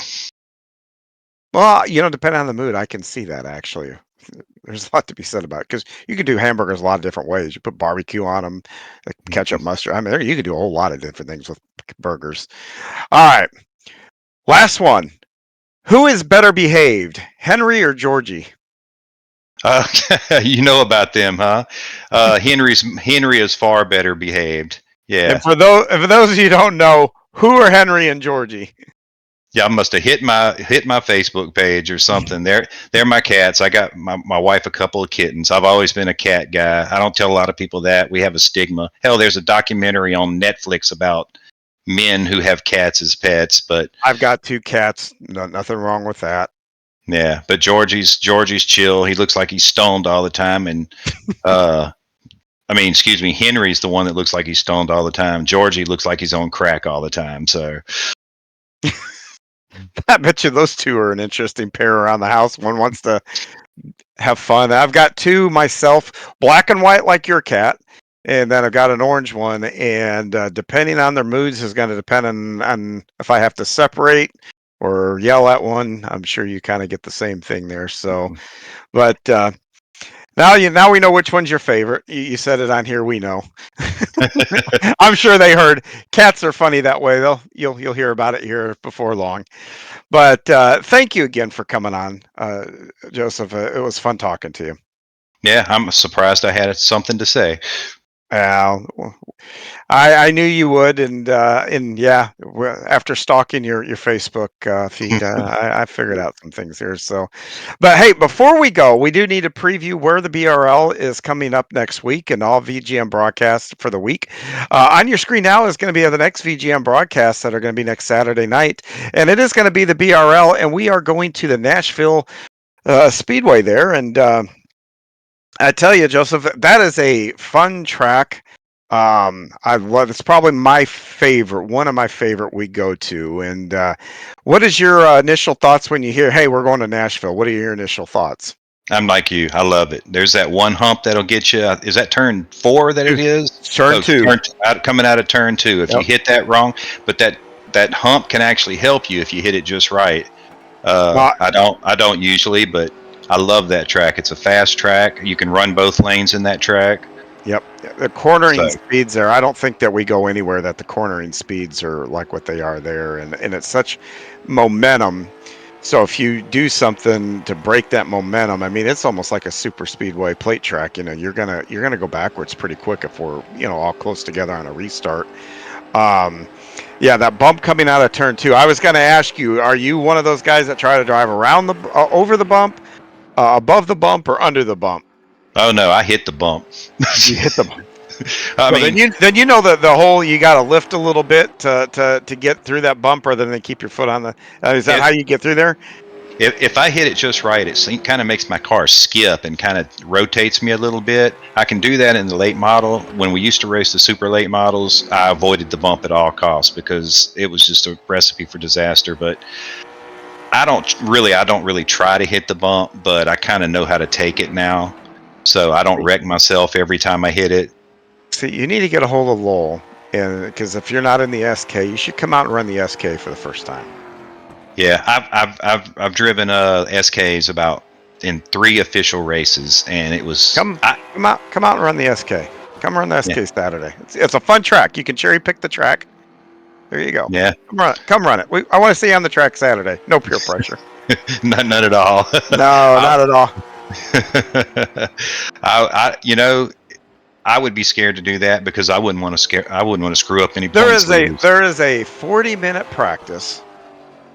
Well, depending on the mood, I can see that actually. There's a lot to be said about it because you can do hamburgers a lot of different ways. You put barbecue on them, like ketchup, mustard. I mean, you can do a whole lot of different things with burgers. All right. Last one. Who is better behaved, Henry or Georgie? Uh, you know about them, huh? Henry is far better behaved. And Yeah, for those of you who don't know, who are Henry and Georgie? yeah. I must have hit my Facebook page or something. They're my cats. I got my wife a couple of kittens. I've always been a cat guy. I don't tell a lot of people that. We have a stigma. Hell, there's a documentary on Netflix about men who have cats as pets, but I've got two cats. No, nothing wrong with that. yeah, but Georgie's chill. He looks like he's stoned all the time, and I mean, excuse me, Henry's the one that looks like he's stoned all the time. Georgie looks like he's on crack all the time. So I bet you those two are an interesting pair around the house. One wants to have fun. I've got two myself, black and white like your cat, and then I've got an orange one. And depending on their moods is going to depend on if I have to separate or yell at one. I'm sure you kind of get the same thing there. So, but now we know which one's your favorite. You said it on here. We know. I'm sure they heard. Cats are funny that way. You'll hear about it here before long. But thank you again for coming on, Joseph. It was fun talking to you. yeah, I'm surprised I had something to say. Well, I knew you would, and yeah, after stalking your Facebook feed, I figured out some things here. So, but hey, before we go, we do need to preview where the BRL is coming up next week and all VGM broadcasts for the week. On your screen now is going to be the next VGM broadcasts that are going to be next Saturday night, and it is going to be the BRL, and we are going to the Nashville Speedway there, and I tell you, Joseph, that is a fun track. I love. It's probably my favorite, one of my favorite we go to. And what is your initial thoughts when you hear, "Hey, we're going to Nashville"? What are your initial thoughts? I'm like you. I love it. There's that one hump that'll get you. Is that turn 4 that it is? Turn two. Coming out of turn 2. If you Yep. hit that wrong, but that hump can actually help you if you hit it just right. Well, I don't usually, but I love that track. It's a fast track. You can run both lanes in that track. Yep. The cornering So speeds there, I don't think that we go anywhere that the cornering speeds are like what they are there. And it's such momentum. So if you do something to break that momentum, I mean, it's almost like a super speedway plate track. You know, you're gonna go backwards pretty quick if we're, all close together on a restart. Um, yeah, that bump coming out of turn 2. I was gonna ask you, are you one of those guys that try to drive around over the bump, above the bump, or under the bump? oh no, I hit the bump. You hit the bump. I So mean, then you know that the whole you got to lift a little bit to get through that bump, rather than keep your foot on the. Is that if how you get through there? if I hit it just right, it kind of makes my car skip and kind of rotates me a little bit. I can do that in the late model. When we used to race the super late models, I avoided the bump at all costs because it was just a recipe for disaster. But I don't really try to hit the bump, but I kind of know how to take it now, so I don't wreck myself every time I hit it. See, you need to get a hold of Lowell, and because if you're not in the SK, you should come out and run the SK for the first time. Yeah, I've driven SKs about in 3 official races, and it was Come out and run the SK. Come run the SK yeah, Saturday. It's a fun track. You can cherry pick the track. There you go. yeah. Come run it. I want to see you on the track Saturday. No peer pressure. None at all. No, not at all. I would be scared to do that because I wouldn't want to screw up any There points. there is a 40-minute practice.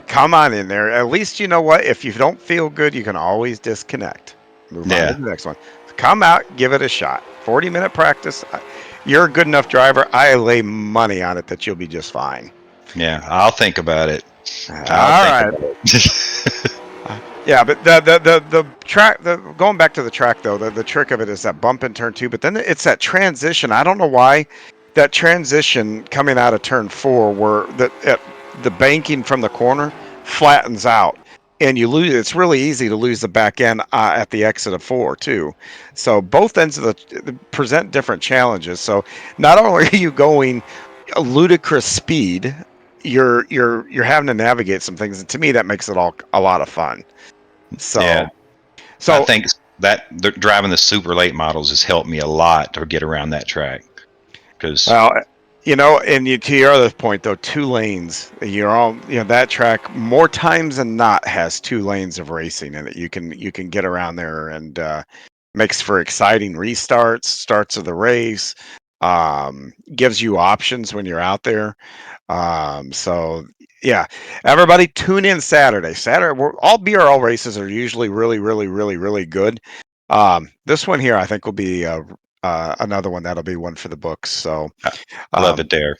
Come on in there. At least you know what? If you don't feel good, you can always disconnect. Move on to the next one. Come out, give it a shot. 40-minute practice. You're a good enough driver. I lay money on it that you'll be just fine. Yeah, I'll think about it. All right. Yeah, but the track, going back to the track though, the trick of it is that bump in turn 2, but then it's that transition. I don't know why that transition coming out of turn 4, where the banking from the corner flattens out, and you lose. It's really easy to lose the back end at the exit of 4 too. So both ends of the present different challenges. So not only are you going a ludicrous speed, you're having to navigate some things, and to me that makes it all a lot of fun. So, Yeah. I think that driving the super late models has helped me a lot to get around that track. Because well, and to your other point though, 2 lanes. That track more times than not has 2 lanes of racing in it. You can get around there, and makes for exciting restarts, starts of the race. Gives you options when you're out there. So yeah, everybody tune in Saturday. All BRL races are usually really, really, really, really good. This one here, I think, will be another one that'll be one for the books. So, love it there.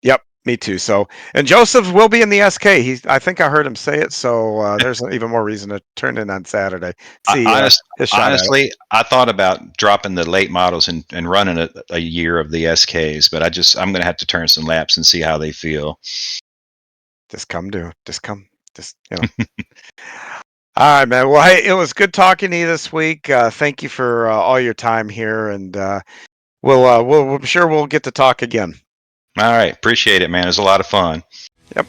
Yep, me too. So, and Joseph will be in the SK. I think I heard him say it. So there's even more reason to turn in on Saturday. See his shot at it. Honestly, I thought about dropping the late models and running a year of the SKs, but I'm going to have to turn some laps and see how they feel. Just come. All right, man. Well, hey, it was good talking to you this week. Thank you for all your time here, and I'm sure we'll get to talk again. All right, appreciate it, man. It was a lot of fun. Yep.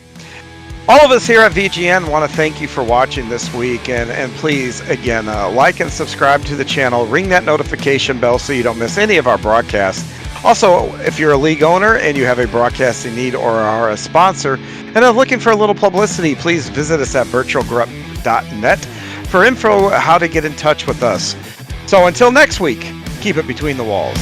All of us here at VGN want to thank you for watching this week, and please, again, like and subscribe to the channel. Ring that notification bell so you don't miss any of our broadcasts. Also, if you're a league owner and you have a broadcasting need or are a sponsor and are looking for a little publicity, please visit us at virtualgroup.net for info how to get in touch with us. So until next week, keep it between the walls.